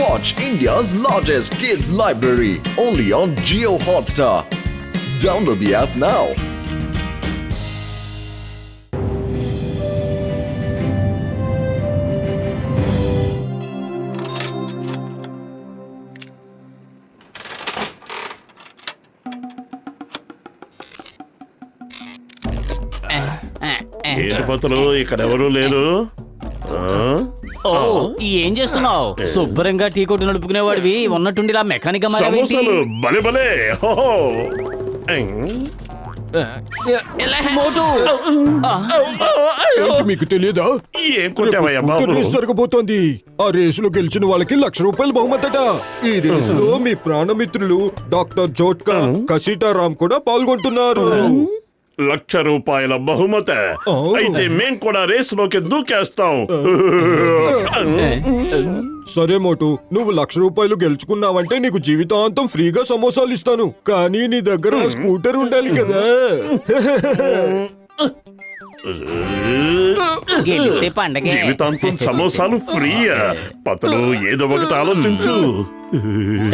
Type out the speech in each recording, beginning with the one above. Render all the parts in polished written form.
Watch India's largest kids library only on Jio Hotstar. Download the app now. ఏంటి పత్రులు ఇక్కడ ఎవరు లేరు? ఓ ఏం చేస్తున్నావు? శుభ్రంగా టీ కొట్టు నడుపుకునేవాడివి ఉన్నట్టుండి ఇలా మెకానిక్ సమోసాలు భలే భలే. మీకు తెలియదా? ఏం కొట్టావయ్యా బాబు? రేసు జరగబోతోంది. ఆ రేసులో గెలిచిన వాళ్ళకి ₹1,00,000 బహుమతట. ఈ రేసులో మీ ప్రాణమిత్రులు డాక్టర్ జోట్కా, కసిటారాం కూడా పాల్గొంటున్నారు. ₹1,00,000 బహుమత. అయితే మేం కూడా రేసులోకి దూకేస్తాం. సరే మోటు, నువ్వు ₹1,00,000 గెలుచుకున్నావంటే నీకు జీవితాంతం ఫ్రీగా సమోసాలు ఇస్తాను. కానీ నీ దగ్గర స్కూటర్ ఉండాలి కదా. గెలిస్తే పండగ. జీవితాంతం సమోసాలు ఫ్రీయా? పతలు ఏదో ఒకటి ఆలోచించు.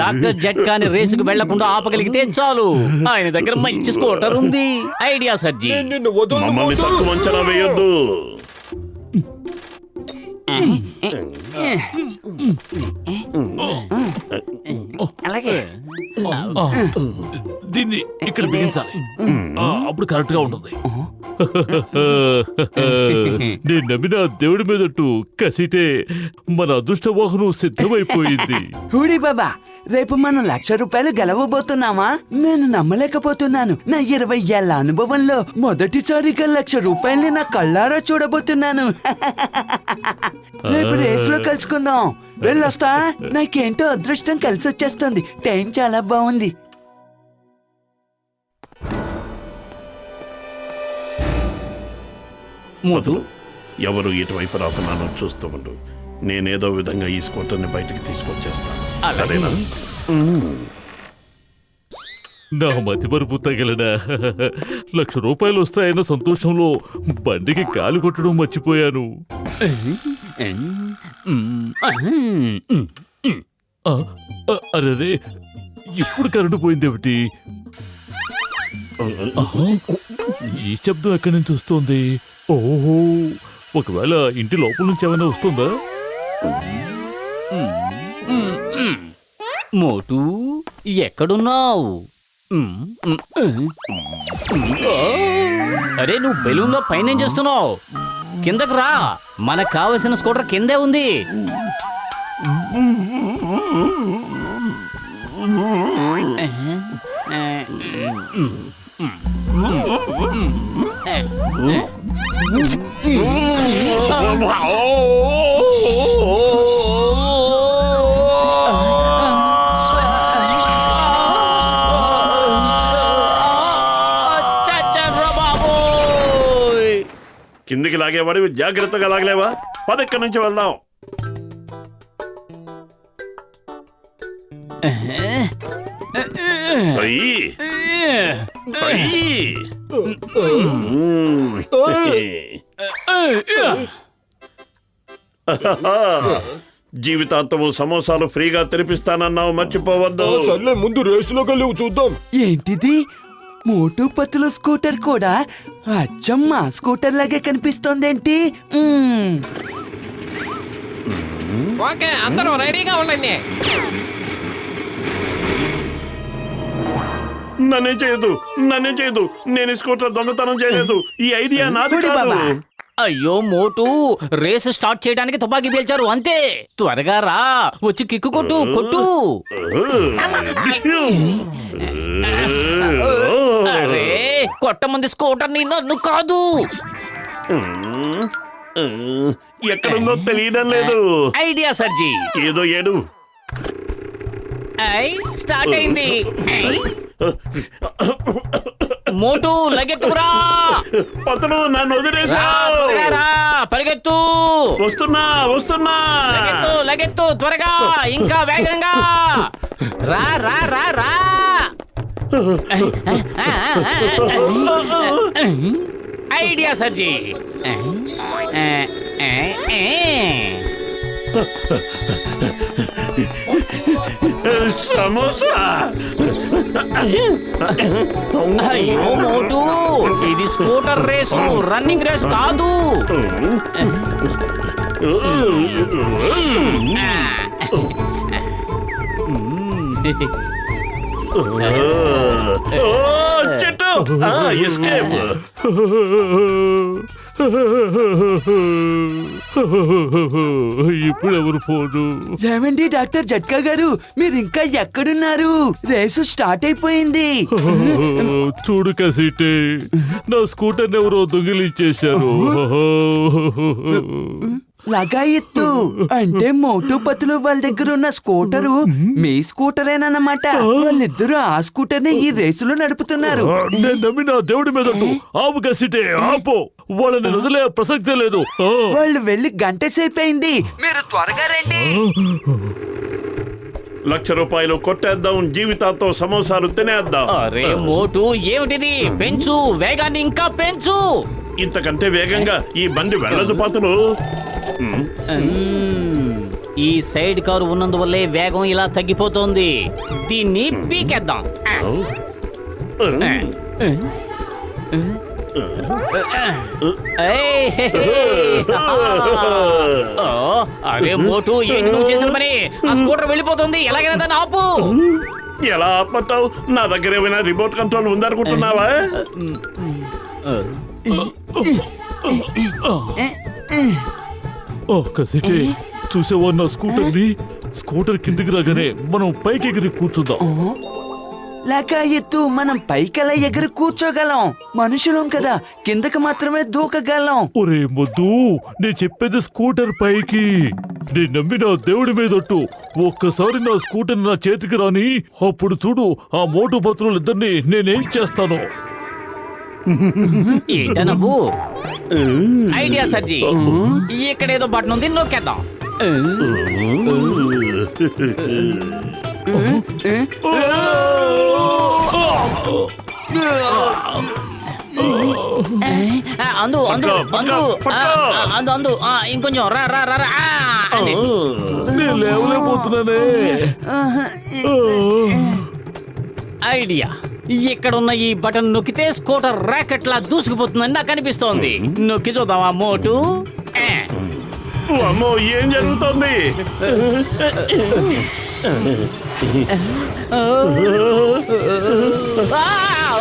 డాక్టర్ జట్కాని రేసుకు వెళ్లకుండా ఆపగలిగితే చాలు. ఆయన దగ్గర మంచి స్కూటర్ ఉంది. ఐడియా సర్జీ. నిన్ను వదలను, మమ్మల్ని మోటు. తక్కువ అంచనా వేయొద్దు. అలాగే దీన్ని ఇక్కడ బిగించాలి. అప్పుడు కరెక్ట్ గా ఉంటుంది. నేను నమ్మిన దేవుడి మీదట్టు కసిటే మన అదృష్ట వాహనం సిద్ధమైపోయింది. హూడి బాబా, రేపు మనం ₹1,00,000 గెలవబోతున్నామా? నేను నమ్మలేకపోతున్నాను. నా 20 ఏళ్ల అనుభవంలో మొదటిసారిగా ₹1,00,000 నా కళ్ళారా చూడబోతున్నాను. రేపు రేసులో కలుసుకుందాం. వెళ్ళొస్తా. నాకేంటో అదృష్టం కలిసి వచ్చేస్తుంది. టైం చాలా బాగుంది. పతులు ఎవరు ఇటువైపు రాకున్నానో చూస్తూ ఉండు. నేనేదో విధంగా ఈ స్కూటర్ని బయటికి తీసుకొచ్చేస్తాను. సరేనా? నా మతిమరుపు తగిలిన ₹1,00,000 వస్తాయన్న సంతోషంలో బండికి కాలు కొట్టడం మర్చిపోయాను. అరే, ఇప్పుడు కరెంటు పోయిందేమిటి? ఈ శబ్దం ఎక్కడి నుంచి వస్తుంది? ఓహో, ఒకవేళ ఇంటి లోపల నుంచి ఏమైనా వస్తుందా? మోటు ఎక్కడున్నావు? అరే, నువ్వు బెలూన్ లో పైన ఏం చేస్తున్నావు? కిందకు రా. మనకు కావలసిన స్కూటర్ కిందే ఉంది. కిందికి లాగేవాడివి జాగ్రత్తగా లాగలేవా? పదెక్కడి నుంచి వెళ్దాం. జీవితాంతము సమోసాలు ఫ్రీగా తెరిపిస్తానన్నావు, మర్చిపోవద్దు. సర్లే, ముందు రేసులోకి వెళ్ళి చూద్దాం. ఏంటిది? మోటు పతుల స్కూటర్ కూడా అచ్చం మా స్కూటర్ లాగే కనిపిస్తోందేంటి? ఓకే, అందరూ రెడీగా ఉండండి. నన్నే చేయదు. నేను స్కూటర్ దొంగతనం చేయలేదు. ఈ ఐడియా నాది కాదు. అయ్యో మోటు, రేసు స్టార్ట్ చేయడానికి తుపాకీ పేల్చారు అంతే. త్వరగా రా, వచ్చి కిక్కు కొట్టు. అరే, కొట్టమంది స్కూటర్ ని, నన్ను కాదు. ఎక్కడుందో తెలియడం లేదు. ఐడియా సర్జీ. ఏదో ఏడు. స్టార్ట్ అయింది. మోటు లగెత్తురా. పతను నన్ను వదిలేసావు. పరిగెత్తు. వస్తున్నా. లగెత్తు త్వరగా, ఇంకా వేగంగా రా. ఐడియా సర్జీ. సమోసా. అయ్యో మోటు, ఇది స్కూటర్ రేసు, రన్నింగ్ రేస్ కాదు. చెట్టు ఎస్కేప్. ఇప్పుడు ఎవరు ఫోను? ఏమండి డాక్టర్ జట్కా గారు, మీరు ఇంకా ఎక్కడున్నారు? రేసు స్టార్ట్ అయిపోయింది. చూడు కసిటే, నా స్కూటర్ ఎవరో దొంగిలించేశారు. లగాయత్తు అంటే మోటు పతులు వాళ్ళ దగ్గర ఉన్న స్కూటరు మీ స్కూటరేనన్నమాట. వాళ్ళిద్దరూ ఆ స్కూటర్ ని ఈ రేసులో నడుపుతున్నారు. నేను నమ్మిన దేవుడి మీద ఆపు కసిటే, ఆపు. వాళ్ళని వదిలే ప్రసక్తే లేదు. వాళ్ళు వెళ్ళి గంట సేపు అయింది, మీరు త్వరగా రండి. ₹1,00,000 కొట్టేద్దాం, జీవితాంతం సమోసాలు తినేద్దాం. అరే మోటు, ఏమిటిది? పెంచు వేగాన్ని, ఇంకా పెంచు. ఇంతకంటే వేగంగా ఈ బండి వెళ్ళదు పతులు. ఈ సైడ్ కారు ఉన్నందువల్లే వేగం ఇలా తగ్గిపోతోంది. దీన్ని పీకేద్దాం. అరే మోటు, ఏంటి నువ్వు చేసిన పని? ఆ స్కూటర్ వెళ్ళిపోతుంది, ఎలాగైనా దాన్ని ఆపు. ఎలా ఆపమంటావు? నా దగ్గర ఏమైనా రిమోట్ కంట్రోల్ ఉందనుకుంటున్నావా? కసిటే, చూసేవా నా స్కూటర్ ని? స్కూటర్ కిందికి రాగానే మనం పైకి ఎగిరి కూర్చుందాం. లగాయత్తు, మనం పైకెలా ఎగిరి కూర్చోగలం, మనుషులం కదా, కిందకి మాత్రమే దూకగలం. ఒరే మొద్దు, నేను చెప్పేది స్కూటర్ పైకి. నేను నమ్మిన దేవుడి మీదట్టు ఒక్కసారి నా స్కూటర్ నా చేతికి రాని, అప్పుడు చూడు ఆ మోటు పత్రులు ఇద్దరిని నేనేం చేస్తాను. ఏంట నువ్వు? ఐడియా సర్జీ, ఇక్కడేదో బటన్ ఉంది, నొక్కేద్దాం. అందు అందు అందు అందు అందు ఇంకొంచెం రా రా రా రా. నేను లేవలేకపోతున్నానే. ఐడియా, ఇక్కడున్న ఈ బటన్ నొక్కితే స్కూటర్ ర్యాకెట్ లా దూసుకుపోతుందని నాకు అనిపిస్తోంది. నొక్కి చూద్దామా మోటు? అమ్మో, ఏం జరుగుతుంది?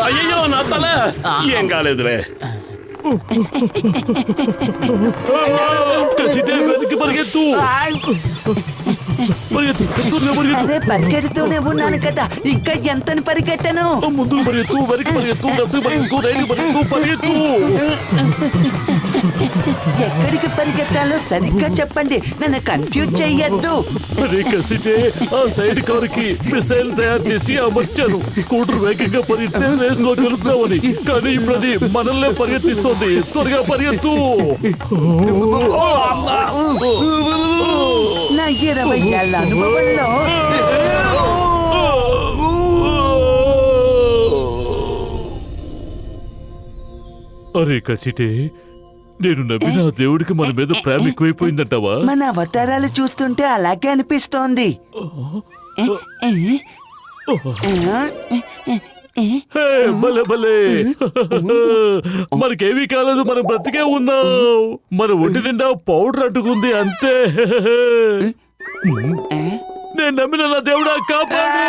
అయ్యో నా తల. ఏం కాలేదులే. వెనక్కి పరిగెత్తు, పరిగెత్తు, పరిగెత్తు. అరే పరిగెడుతూనే ఉన్నాను కదా, ఇంకా ఎంతని పరిగెట్టను. ముందుకు పరిగెత్తు, వెనక్కి పరిగెత్తు, లెఫ్ట్ పరిగెత్తు, రైట్ పరిగెత్తు, పరిగెత్తు. ఎక్కడికి పరిగెత్తాలో సరిగ్గా చెప్పండి, నన్ను కన్ఫ్యూజ్ చెయ్యొద్దు. అరే కసిటే, ఆ సైడ్ కారుకి మిసైల్ తయారు చేసి అమర్చాను. స్కూటర్ వేగంగా పరిగెత్తే రేస్ లో గెలుద్దామని. కానీ ఇప్పుడు అది మనల్నే పరిగెత్తిస్తుంది. త్వరగా పరిగెత్తు. నా 20 ఏళ్ల అనుభవంలో అరే కసిటే, నేను నమ్మిన దేవుడికి మన మీద ప్రేమ ఎక్కువైపోయిందంటావా? మన అవతారాలు చూస్తుంటే అలాగే అనిపిస్తోంది. హే, భలే భలే. మనకేమీ కాలేదు, మనం బ్రతికే ఉన్నాం. మన ఒంటి నిండా పౌడర్ అంటుకుంది అంతే. నేను నమ్మిన నా దేవుడా, కాపాడు.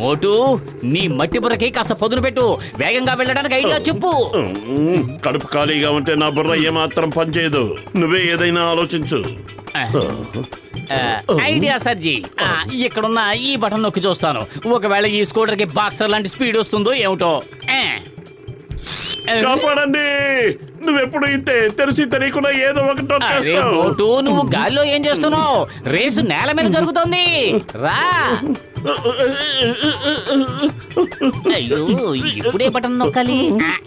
మోటు, నీ మట్టి బుర్రకి కాస్త పదును పెట్టు. వేగంగా వెళ్ళడానికి ఐడియా చెప్పు. కడుపు ఖాళీగా ఉంటే నా బుర్ర ఏమాత్రం పనిచేయదు. నువ్వే ఏదైనా ఆలోచించు. ఐడియా సర్జీ, ఇక్కడున్న ఈ బటన్ నొక్కి చూస్తాను. ఒకవేళ ఈ స్కూటర్ కి బాక్సర్ లాంటి స్పీడ్ వస్తుందో ఏమిటో. కాపాడండి. నువ్వెప్పుడు ఇంతే, తెలిసి తెలియకుండా ఏదో ఒకటి అరే మోటు, నువ్వు గాల్లో ఏం చేస్తున్నావు? రేసు నేల మీద జరుగుతోంది, రా. అయ్యో, ఇప్పుడే బటన్ నొక్కాలి.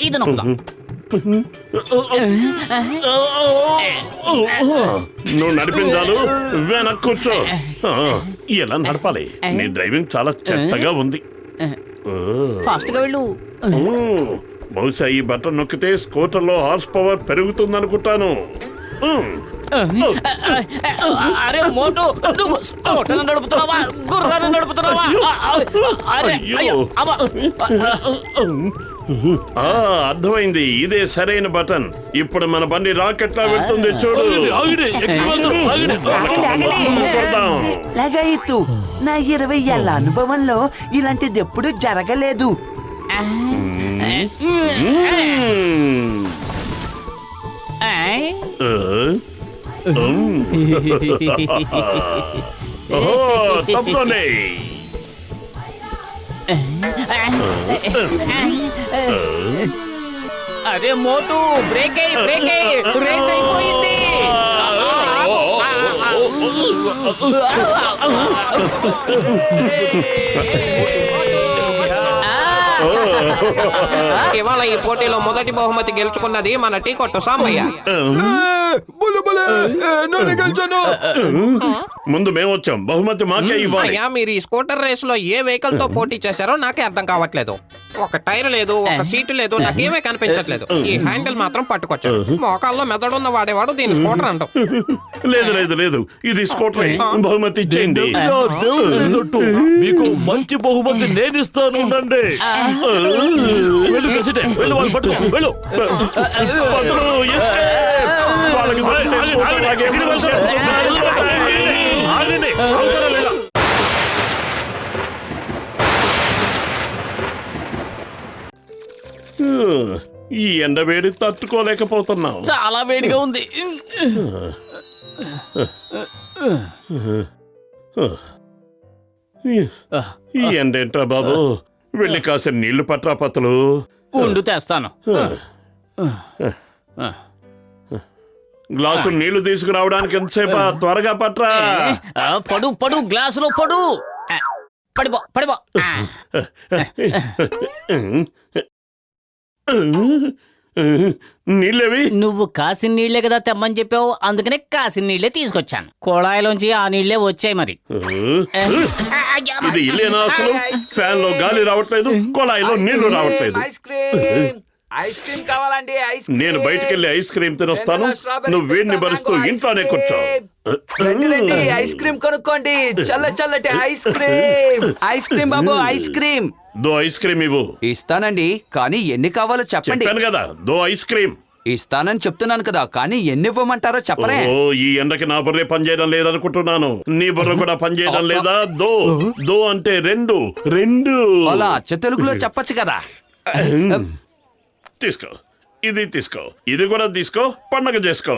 ఇది నొక్కుదాం. నువ్వు నడిపించాలు, వెనక్కి కూర్చో. ఎలా నడపాలి? నీ డ్రైవింగ్ చాలా చెత్తగా ఉంది. ఫాస్ట్ గా వెళ్ళు. బహుశా ఈ బటన్ నొక్కితే స్కూటర్లో హార్స్ పవర్ పెరుగుతుందనుకుంటాను. అరే మోటు నువ్వు స్కూటర్ నడుపుతున్నావా గుర్రాన్ని నడుపుతున్నావా అరే అయ్యో అమ్మా. అర్థమైంది, ఇదే సరైన బటన్. ఇప్పుడు మన బండి రాకెట్లా వెళ్తుంది చూడు. ఆగండి, ఎక్కడికి వెళ్తారు? ఆగండి. కొడదాం. లగాయితు నా 20 ఏళ్ల అనుభవంలో ఇలాంటిది ఎప్పుడు జరగలేదు. ఓహో, తప్పనే. అరే మోటు బ్రేక్ అయ్యి రేస్ అయిపోయింది. ఇవాళ ఈ పోటీలో మొదటి బహుమతి గెలుచుకున్నది మన టీ కొట్టు సాంబయ్య. నేను గెలిచాను. ముందు మేము వచ్చాం, బహుమతి మాకే ఇవ్వాలి. అయ్యా, మీరు ఈ స్కూటర్ రేస్ లో ఏ వెహికల్ తో పోటీ చేశారో నాకే అర్థం కావట్లేదు. ఒక టైర్ లేదు, ఒక సీటు లేదు, నాకేమీ కనిపించట్లేదు. ఈ హ్యాండిల్ మాత్రం పట్టుకొచ్చాడు. మోకాల్లో మెదడున్న వాడేవాడు దీని స్కూటర్ అంటాం. లేదు లేదు లేదు, ఇది స్కూటర్. బహుమతి ఇచ్చేయండి. నా దేవుడి మీదొట్టు మీకు మంచి బహుమతి నేను ఇస్తాను. ఉండండి. వెళ్ళు కసిటే, వెళ్ళు, వాళ్ళు పట్టుకో, వెళ్ళు. పట్టుకో, escape. వాళ్ళకి దొరికితే స్కూటర్ లాగే ఆగండి, అవతల వెళ్ళు. ఈ ఎండ వేడి తట్టుకోలేకపోతున్నాం. చాలా వేడిగా ఉంది. ఈ ఎండ ఏంట్రా బాబు, వెళ్ళి కాసిన నీళ్లు పట్రా పత్తులు. ఉండు తెస్తాను. గ్లాసు నీళ్లు తీసుకురావడానికి ఎంతసేపా? త్వరగా పట్రా. పడు గ్లాసులో పడు. పడిపో. నీళ్ళేవి? నువ్వు కాసిన నీళ్లే కదా తెమ్మని చెప్పావు, అందుకనే కాసిన నీళ్లే తీసుకొచ్చాను. కుళాయిలోంచి ఆ నీళ్లే వచ్చాయి మరి. ఇది ఇల్లేనా అసలు? ఫ్యాన్ లో గాలి రావట్లేదు, కుళాయిలో నీళ్లు రావట్లేదు. ఐస్ క్రీమ్ కావాలండి. నేను బయటికెళ్ళి ఐస్ క్రీమ్ తినొస్తాను, నువ్వు వేడిని భరిస్తూ ఇంట్లోనే కూర్చో. ఐస్ క్రీమ్ కొనుక్కోండి. చల్లటి ఐస్ క్రీమ్ బాబు, ఐస్ క్రీమ్. దో ఐస్ క్రీమ్ ఇవ్వు. ఇస్తానండి, కానీ ఎన్ని కావాలో చెప్పండి. చెప్పాను కదా, దో ఐస్ క్రీమ్. ఇస్తానని చెప్తున్నాను కదా, కానీ ఎన్ని ఇవ్వమంటారో చెప్పరే. ఓ, ఈ ఎండకి నా బుర్రే పనిచేయడం లేదనుకుంటున్నాను. నీ బుర్ర కూడా పనిచేయడం లేదా? దో అంటే రెండు. అలా అచ్చ తెలుగులో చెప్పచ్చు కదా. తీసుకో, ఇది తీసుకో, ఇది కూడా తీసుకో, పండగ చేసుకో.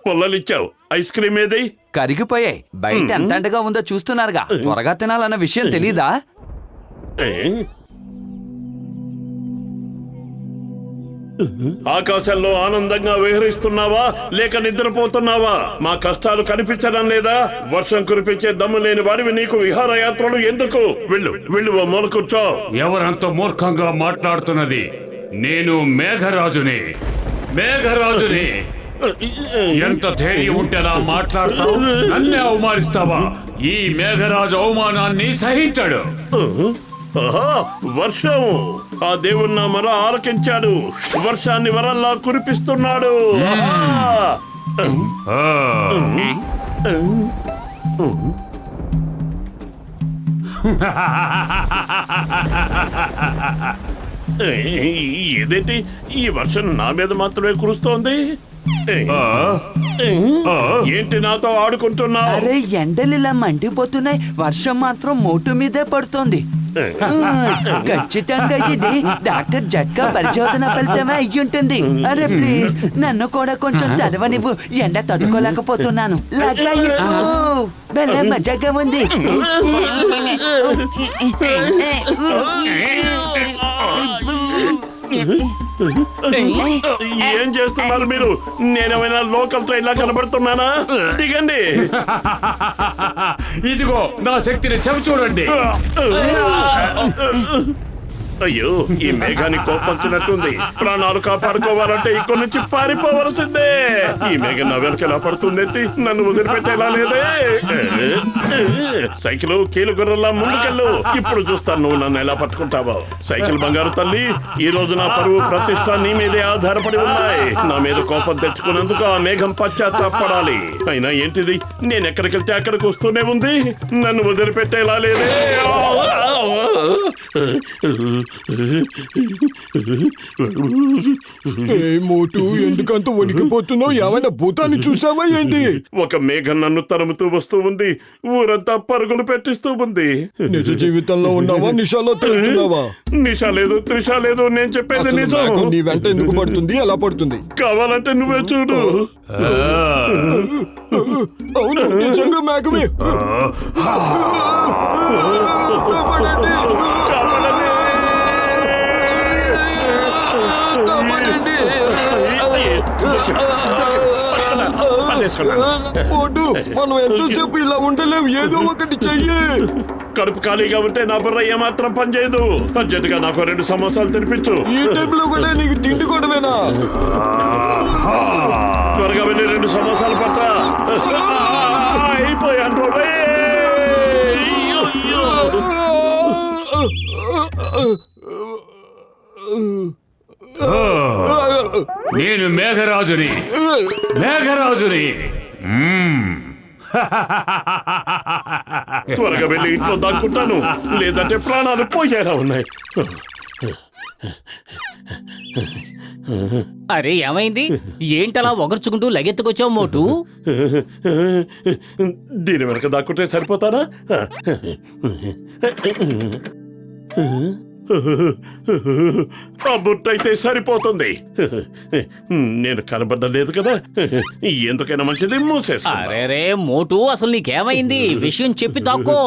పుల్లలు ఇచ్చావు, ఐస్ క్రీమ్ ఏది? కరిగిపోయాయి. బయట ఎంత ఎండగా ఉందో చూస్తున్నారుగా. త్వరగా తినాలన్న విషయం తెలీదా? ఆకాశంలో ఆనందంగా విహరిస్తున్నావా లేక నిద్రపోతున్నావా? మా కష్టాలు కనిపించడం లేదా? వర్షం కురిపించే దమ్ము లేని వాడివి నీకు విహారయాత్రలు ఎందుకు? వెళ్ళు ఓ మూల కూర్చో. ఎవరంత మూర్ఖంగా మాట్లాడుతున్నది? నేను మేఘరాజుని. ఎంత ధైర్యం ఉంటే అలా మాట్లాడతావు? నన్నే అవమానిస్తావా? ఈ మేఘరాజు అవమానాన్ని సహించాడు. వర్షం, ఆ దేవుడు నా మొర ఆలకించాడు. వర్షాన్ని వరల్లా కురిపిస్తున్నాడు. ఇదేంటి, ఈ వర్షం నా మీద మాత్రమే కురుస్తోంది? ఏంటి నాతో ఆడుకుంటున్నావు? అరే, ఎండలు ఇలా మండిపోతున్నాయి, వర్షం మాత్రం మోటు మీదే పడుతోంది. ఖచ్చితంగా ఇది డాక్టర్ జట్కా పరిశోధన ఫలితమే అయ్యుంటుంది. అరే ప్లీజ్, నన్ను కూడా కొంచెం తడవనివ్వు, ఎండ తట్టుకోలేకపోతున్నాను. భలే మజాగా ఉంది. ఏం చేస్తున్నారు మీరు? నేనేమైనా లోకల్ ట్రైన్ లా కనబడుతున్నానా? దిగండి. ఇదిగో నా శక్తిని చెవి చూడండి. అయ్యో ఈ మేఘానికి కోపంచినట్టుంది. ప్రాణాలు కాపాడుకోవాలంటే ఇక్కడి నుంచి పారిపోవలసిందే. ఈ మేఘం నా వెనక ఎలా పడుతుందేంటి? నన్ను వదిలిపెట్టేలా లేదే. సైకిల్ కీలు గుర్రలా ముందుకెళ్ళు. ఇప్పుడు చూస్తాను నువ్వు నన్ను ఎలా పట్టుకుంటావో. సైకిల్ బంగారు తల్లి, ఈ రోజు నా పరువు ప్రతిష్ట నీ మీదే ఆధారపడి ఉన్నాయి. నా మీద కోపం తెచ్చుకున్నందుకు ఆ మేఘం పశ్చాత్తాపడాలి. అయినా ఏంటిది, నేను ఎక్కడికి వెళ్తే అక్కడికి వస్తూనే ఉంది. నన్ను వదిలిపెట్టేలా లేదే. మోటు ఎందుకంత వణికిపోతున్నావు? ఏమైనా భూతాన్ని చూసావా ఏంటి? ఒక మేఘం నన్ను తరుముతూ వస్తూ ఉంది. ఊరంతా పరుగులు పెట్టిస్తూ ఉంది. నిజ జీవితంలో ఉన్నావా, నిషాలో తిరుగుతున్నావా? నిషా లేదు, త్రిష లేదు. నేను చెప్పేది అసలు నిజం. మేఘం నీ వెంట ఎందుకు పడుతుంది, ఎలా పడుతుంది? కావాలంటే నువ్వే చూడు. అవును, నిజంగా మేఘమే. కాపాడండి. కాపాడండి. మోటు, మనం ఎంతసేపు ఇలా ఉండలేం. ఏదో ఒకటి చెయ్యి. కడుపు ఖాళీగా ఉంటే నా బుర్ర ఏమాత్రం పనిచేయదు. అర్జెంటుగా నాకు 2 సమోసాలు తినిపించు. ఈ టైంలో కూడా నీకు తిండి కొడవేనా? త్వరగా వెళ్ళి 2 సమోసాలు పట్టా. అయిపోయాను. నేను మేఘరాజుని. త్వరగా వెళ్ళి ఇంట్లో దాక్కుంటాను, లేదంటే ప్రాణాలు పోయేలా ఉన్నాయి. అరే ఏమైంది? ఏంటలా ఒగర్చుకుంటూ లగెత్తుకొచ్చావు మోటు? దీని వెనక దాక్కుంటే సరిపోతానా? ఆ బుట్ట అయితే సరిపోతుంది. నేను కనబడలేదు కదా. ఎందుకైనా మంచిది మూసేస్తా. అరే మోటు, అసలు నీకేమైంది? విషయం చెప్పి దాక్కో.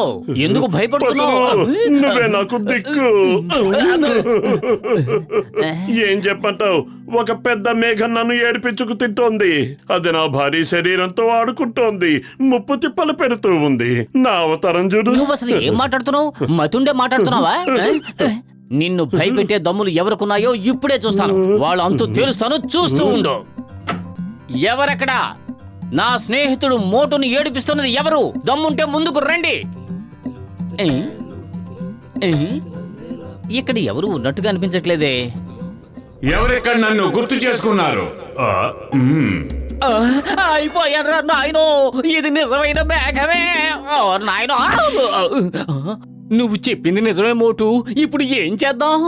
ఎందుకు భయపడుతున్నావు? నువ్వే నాకు దిక్కు. ఏం చెప్పంటావు? ఒక పెద్ద మేఘం నన్ను ఏడిపించుకు తింటోంది. అది నా భారీ శరీరంతో ఆడుకుంటోంది. ముప్పు తిప్పలు పెడుతూ ఉంది. నా అవతారం చూడు. నువ్వు అసలు ఏం మాట్లాడుతున్నావు? మతుండే మాట్లాడుతున్నావా? నిన్ను భయపెట్టే దమ్ములు ఎవరికున్నాయో ఇప్పుడే చూస్తాను. వాళ్ళు అంతు తేలుస్తాను, చూస్తూ ఉండు. ఎవరక్కడ? నా స్నేహితుడు మోటుని ఏడిపిస్తున్నది ఎవరు? దమ్ముంటే ముందుకు రండి. ఇక్కడ ఎవరు ఉన్నట్టుగా అనిపించట్లేదే. ఎవరెక్కడ నన్ను గుర్తు చేసుకున్నారు? అయిపోయారా నాయనో, ఇది నిజమైన మేఘమే. నాయనో, నువ్వు చెప్పింది నిజమే మోటు. ఇప్పుడు ఏం చేద్దాం?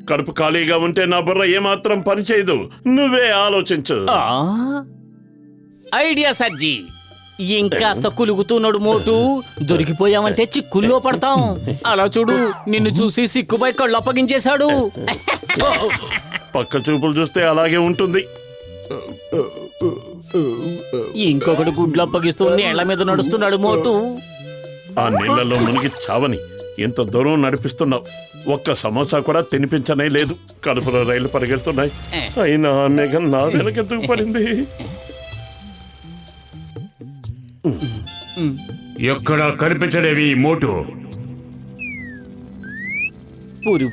కడుపు ఖాళీగా ఉంటే నా బుర్ర ఏమాత్రం పనిచేయదు. నువ్వే ఆలోచించు. ఐడియా సర్జీ. ఇంకాస్త కులుగుతున్నాడు మోటు. దొరికిపోయామంటే చిక్కుల్లో పడతాం. అలా చూడు, నిన్ను చూసి సిక్కుపై కళ్ళు అప్పగించేశాడు. పక్క చూపులు చూస్తే అలాగే ఉంటుంది. ఇంకొకటి గుడ్లు అప్పగిస్తూ నీళ్ల మీద నడుస్తున్నాడు మోటు. ఆ నీళ్లలో మునిగి చావని ఎంత దూరం నడిపిస్తున్నావు. ఒక్క సమోసా కూడా తినిపించనే లేదు. కడుపులో రైలు పరిగెడుతున్నాయి. అయినా ఆ మేఘం నా వెనకెందుకు పడింది? ఎక్కడ కనిపించలేవి మోటు.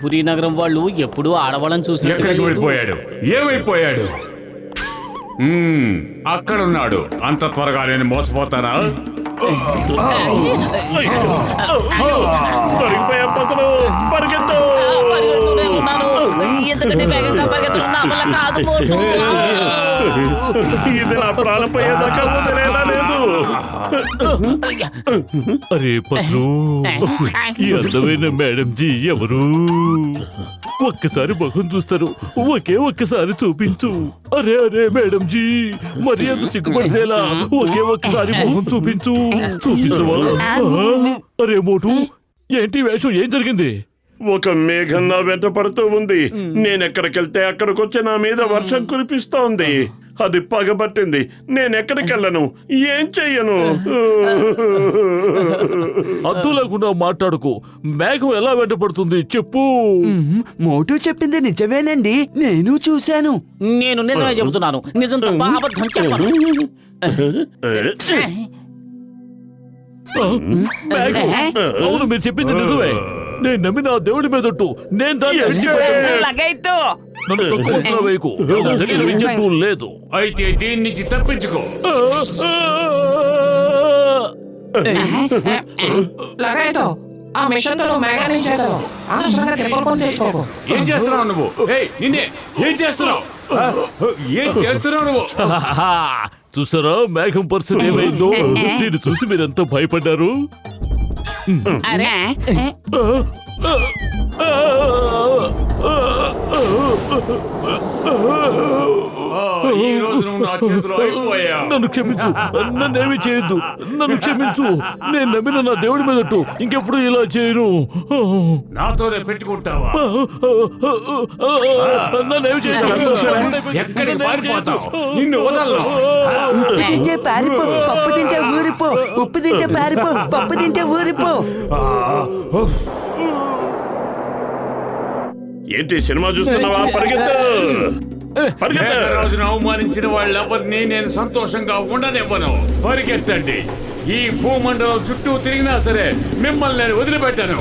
పురి నగరం వాళ్ళు ఎప్పుడూ ఆడవాళ్ళని చూసి ఎక్కడికి వెళ్ళిపోయాడు? ఏమైపోయాడు? అక్కడున్నాడు. అంత త్వరగా నేను మోసపోతానా? దొరికిపోయా పక్కలు పరిగెత్తు. ఇది నా ప్రాణం పోయేదాకా వదిలేలా లేదు. అరే పత్రు, ఈ అందమైన మేడం జీ ఎవరు? ఒక్కసారి ముఖం చూస్తారు, ఒక్కసారి చూపించు. అరే మేడం జీ, మరి అంత సిగ్గుపడితేలా? ఒక్కసారి ముఖం చూపించు. చూపించవా? అరే మోటు, ఏంటి వేషం? ఏం జరిగింది? ఒక మేఘం నా వెంట పడుతూ ఉంది. నేనెక్కడికెళ్తే అక్కడికొచ్చి నా మీద వర్షం కురిపిస్తోంది. అది పగబట్టింది. నేనెక్కడికెళ్ళను, ఏం చెయ్యను. అద్దు లేకుండా మాట్లాడుకో. మేఘం ఎలా వెంట పడుతుంది చెప్పు. మోటు చెప్పింది నిజమేనండి, నేను చూశాను. నేను నిజమే చెబుతున్నాను. నిజం తప్ప అబద్ధం చెప్పను. మేఘం, అవును మీరు చెప్పింది నిజమే. నేను నమ్మిన ఆ దేవుడి మీదట్టు నేను దాన్ని విడిచిపెట్టను. లగైతు నన్ను తక్కువ అంచనా వేయకు. నాకు తెలియని విద్యట్టు లేదు. అయితే దీని నుంచి తప్పించుకో. లగైతో ఆ మిషన్ తో మేఘాన్ని చేద్దాం. అనవసరంగా తిప్పలు తెచ్చుకోకు. ఏం చేస్తున్నావు నువ్వు? ఏయ్, నిన్నే ఏం చేస్తున్నావు? ఏం చేస్తున్నావు నువ్వు? చూసారా మేఘం పరిస్థితి ఏమైందో? దీన్ని చూసి మీరెంత భయపడ్డారు. అరే ఈ రోజు నువ్వు నా చేతిలో అయిపోయావు. నన్ను క్షమించు, నన్నేమి చేయొద్దు, నన్ను క్షమించు. నేను నమ్మిన నా దేవుడి మీదట్టు ఇంకెప్పుడు ఇలా చేయను. నాతోనే పెట్టుకుంటావా? నన్నేమి ఎక్కడికి పారిపోతావు? నిన్ను వదలను. తింటే పారిపో, పప్పు తింటే ఊరిపో, ఉప్పు తింటే పారిపో, పప్పు తింటే ఊరిపో. ఏంటి సినిమా చూస్తున్నావా? పరిగెత్తు పరిగెత్తు. రోజున అవమానించిన వాళ్ళెవరిని నేను సంతోషంగా ఉండనివ్వను. పరిగెత్తండి. ఈ భూమండలం చుట్టూ తిరిగినా సరే మిమ్మల్ని నేను వదిలిపెట్టాను.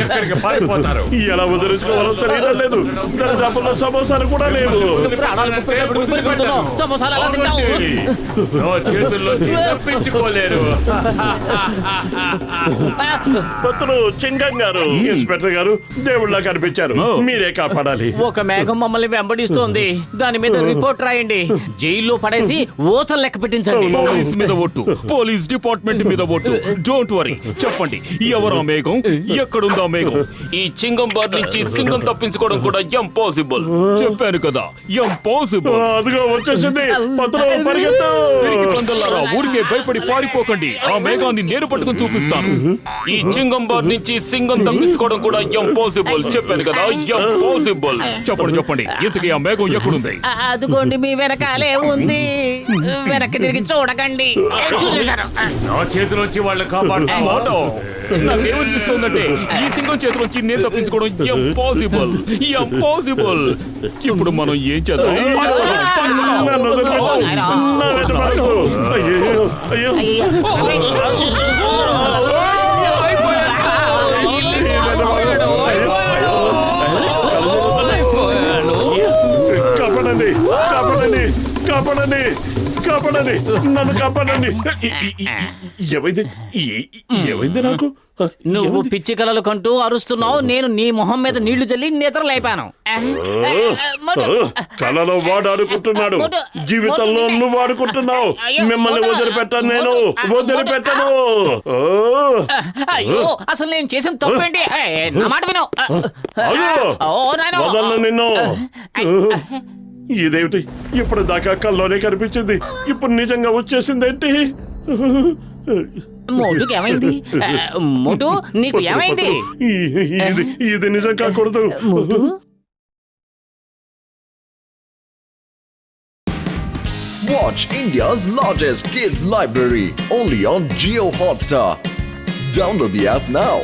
ఎక్కడికి పారిపోతారు? ఎలా వదిలించుకోవాలో తెలియడం లేదు. దరిదాపుల్లో సమోసాలు కూడా లేవు. ప్రాణాలకు పెడుతున్నావు. సమోసాలు ఎలా తింటావు? నా చేతుల్లో తప్పించుకోలేరు. పత్రులు చింగం గారు, ఇన్స్పెక్టర్ గారు దేవుళ్ళ కనిపించారు. మీరే కాపాడాలి. ఒక మేఘం మమ్మల్ని వెంబడిస్తోంది. దాని మీద రిపోర్ట్ రాయండి. జైల్లో పడేసి ఓసలు లెక్క పెట్టించండి. పోలీస్ మీద ఒట్టు, పోలీస్ డిపార్ట్మెంట్ మీద ఒట్టు. Don't worry. చెప్పండి, ఎవరా మేఘం? ఎక్కడుందా మేఘం? ఈ చింగం బార్ నుంచి సింగం తప్పించుకోవడం కూడా ఇంపాసిబుల్. చెప్పాను కదా, ఇంపాసిబుల్. అదిగో వచ్చేసింది. పత్రులు పరిగెత్తు. పిరికి పందల్లారా, ఊరికే భయపడి పారిపోకండి. ఆ మేఘాన్ని నేను పట్టుకుని చూపిస్తాను. ఈ చింగం బార్ నుంచి సింగం తప్పించుకోవడం కూడా ఇంపాసిబుల్. చెప్పాను కదా, ఇంపాసిబుల్. చెప్పండి చెప్పండి, ఇంతకీ ఆ మేఘం ఎక్కడుంది? అదుగోండి మీ వెనకాలే ఉంది. వెనక్కి తిరిగి చూడకండి. చూసేశారు. నా చేతిలోంచి వాళ్ళని కాపాడుతాను. నాకేమనిపిస్తోందంటే ఈ సింగం చేతిలోంచి నేను తప్పించుకోవడం ఇంపాసిబుల్. ఇంపాసిబుల్. ఇప్పుడు మనం ఏం చేద్దాం? నన్ను వదిలిపెట్టు. నా వెంట పడకు. అయ్యో, అయ్యో. కాపాడండి, కాపాడండి, కాపాడండి, కాపాడండి, నన్ను కాపాడండి. ఏమైంది? ఏమైంది నాకు? నువ్వు పిచ్చి కలలు కంటూ అరుస్తున్నావు. నేను నీ మొహం మీద నీళ్లు జల్లి నిద్ర లేపాను. కలలో వాడు ఆడుకుంటున్నాడు, జీవితంలో నువ్వు ఆడుకుంటున్నావు. మిమ్మల్ని వదిలిపెట్టాను, నేను వదిలిపెట్టను. అయ్యో, అసలు నేను చేసిన తప్పేంటి? నా మాట విను. వదలను నిన్ను. ఇదేమిటి? ఇప్పుడు దాకా కల్లోనే కనిపించింది, ఇప్పుడు నిజంగా వచ్చేసిందేంటి? మోటుకి ఏమైంది? మోటు, నీకు ఏమైంది? ఇది నిజం కాకూడదు. మోటు, Watch India's largest kids library only on Jio Hotstar. Download the app now.